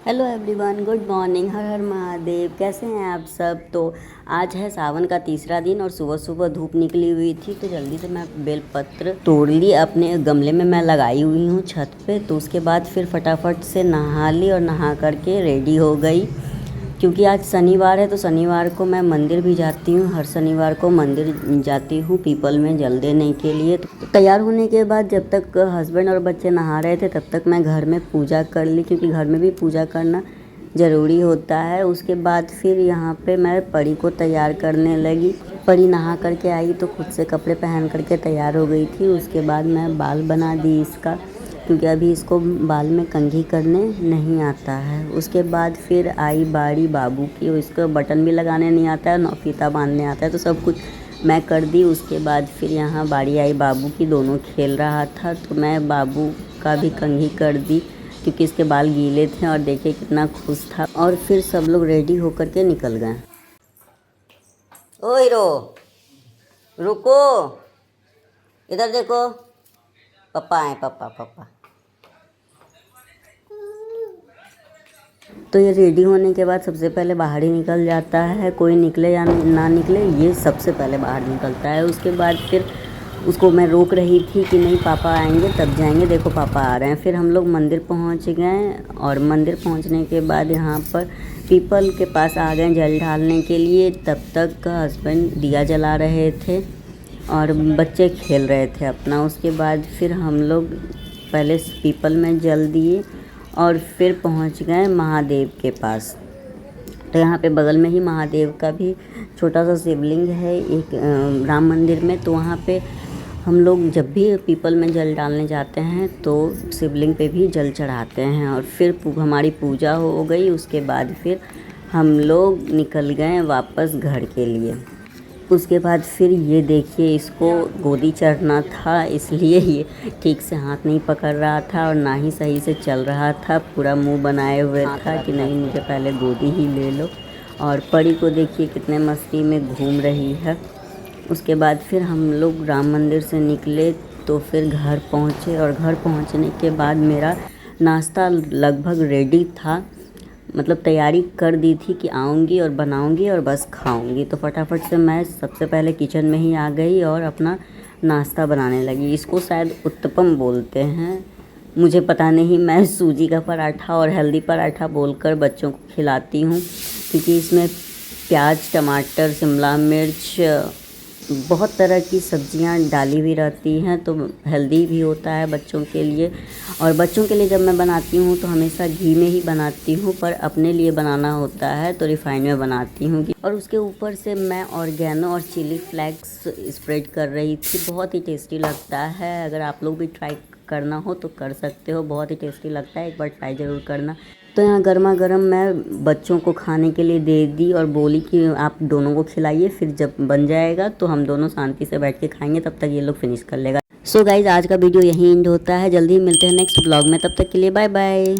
Hello everyone, good morning. Har Har Mahadev. कैसे हैं आप सब? तो आज है सावन का तीसरा दिन और सुबह सुबह धूप निकली हुई थी तो जल्दी से मैं बेलपत्र तोड़ ली। अपने गमले में मैं लगाई हुई हूँ छत पे। तो उसके बाद फिर फटाफट से नहा ली और नहा करके रेडी हो गई, क्योंकि आज शनिवार है तो शनिवार को मैं मंदिर भी जाती हूँ। हर शनिवार को मंदिर जाती हूँ पीपल में जल देने के लिए। तो तैयार होने के बाद जब तक हस्बैंड और बच्चे नहा रहे थे तब तक मैं घर में पूजा कर ली, क्योंकि घर में भी पूजा करना ज़रूरी होता है। उसके बाद फिर यहाँ पे मैं परी को तैयार करने लगी। परी नहा करके आई तो खुद से कपड़े पहन करके तैयार हो गई थी। उसके बाद मैं बाल बना दी इसका, क्योंकि अभी इसको बाल में कंघी करने नहीं आता है। उसके बाद फिर आई बारी बाबू की। इसको बटन भी लगाने नहीं आता है, फीता बांधने आता है, तो सब कुछ मैं कर दी। उसके बाद फिर यहाँ बारी आई बाबू की। दोनों खेल रहा था तो मैं बाबू का भी कंघी कर दी, क्योंकि इसके बाल गीले थे। और देखिए कितना खुश था। और फिर सब लोग रेडी होकर के निकल गए। ओ हीरो, रुको, इधर देखो, पापा आए, पापा पापा। तो ये रेडी होने के बाद सबसे पहले बाहर ही निकल जाता है। कोई निकले या ना निकले, ये सबसे पहले बाहर निकलता है। उसके बाद फिर उसको मैं रोक रही थी कि नहीं पापा आएंगे तब जाएंगे, देखो पापा आ रहे हैं। फिर हम लोग मंदिर पहुंच गए और मंदिर पहुंचने के बाद यहाँ पर पीपल के पास आ गए जल ढालने के लिए। तब तक हस्बैंड दिया जला रहे थे और बच्चे खेल रहे थे अपना। उसके बाद फिर हम लोग पहले पीपल में जल दिए और फिर पहुंच गए महादेव के पास। तो यहाँ पे बगल में ही महादेव का भी छोटा सा शिवलिंग है एक राम मंदिर में। तो वहाँ पे हम लोग जब भी पीपल में जल डालने जाते हैं तो शिवलिंग पे भी जल चढ़ाते हैं। और फिर हमारी पूजा हो गई। उसके बाद फिर हम लोग निकल गए वापस घर के लिए। उसके बाद फिर ये देखिए, इसको गोदी चढ़ना था, इसलिए ये ठीक से हाथ नहीं पकड़ रहा था और ना ही सही से चल रहा था। पूरा मुंह बनाए हुए था कि नहीं मुझे पहले गोदी ही ले लो। और परी को देखिए कितने मस्ती में घूम रही है। उसके बाद फिर हम लोग राम मंदिर से निकले तो फिर घर पहुँचे। और घर पहुँचने के बाद मेरा नाश्ता लगभग रेडी था, मतलब तैयारी कर दी थी कि आऊँगी और बनाऊँगी और बस खाऊँगी। तो फटाफट से मैं सबसे पहले किचन में ही आ गई और अपना नाश्ता बनाने लगी। इसको शायद उत्तपम बोलते हैं, मुझे पता नहीं। मैं सूजी का पराठा और हेल्दी पराठा बोलकर बच्चों को खिलाती हूँ, क्योंकि इसमें प्याज, टमाटर, शिमला मिर्च, बहुत तरह की सब्जियां डाली हुई रहती हैं, तो हेल्दी भी होता है बच्चों के लिए। और बच्चों के लिए जब मैं बनाती हूँ तो हमेशा घी में ही बनाती हूँ, पर अपने लिए बनाना होता है तो रिफाइंड में बनाती हूँ। और उसके ऊपर से मैं ऑर्गेनो और चिली फ्लेक्स स्प्रेड कर रही थी। बहुत ही टेस्टी लगता है। अगर आप लोग भी ट्राई करना हो तो कर सकते हो, बहुत ही टेस्टी लगता है, एक बार ट्राई ज़रूर करना। तो यहाँ गर्मा गर्म मैं बच्चों को खाने के लिए दे दी और बोली कि आप दोनों को खिलाइए, फिर जब बन जाएगा तो हम दोनों शांति से बैठ के खाएंगे, तब तक ये लोग फिनिश कर लेगा। सो गाइज, आज का वीडियो यहीं एंड होता है। जल्दी ही मिलते हैं नेक्स्ट ब्लॉग में, तब तक के लिए बाय बाय।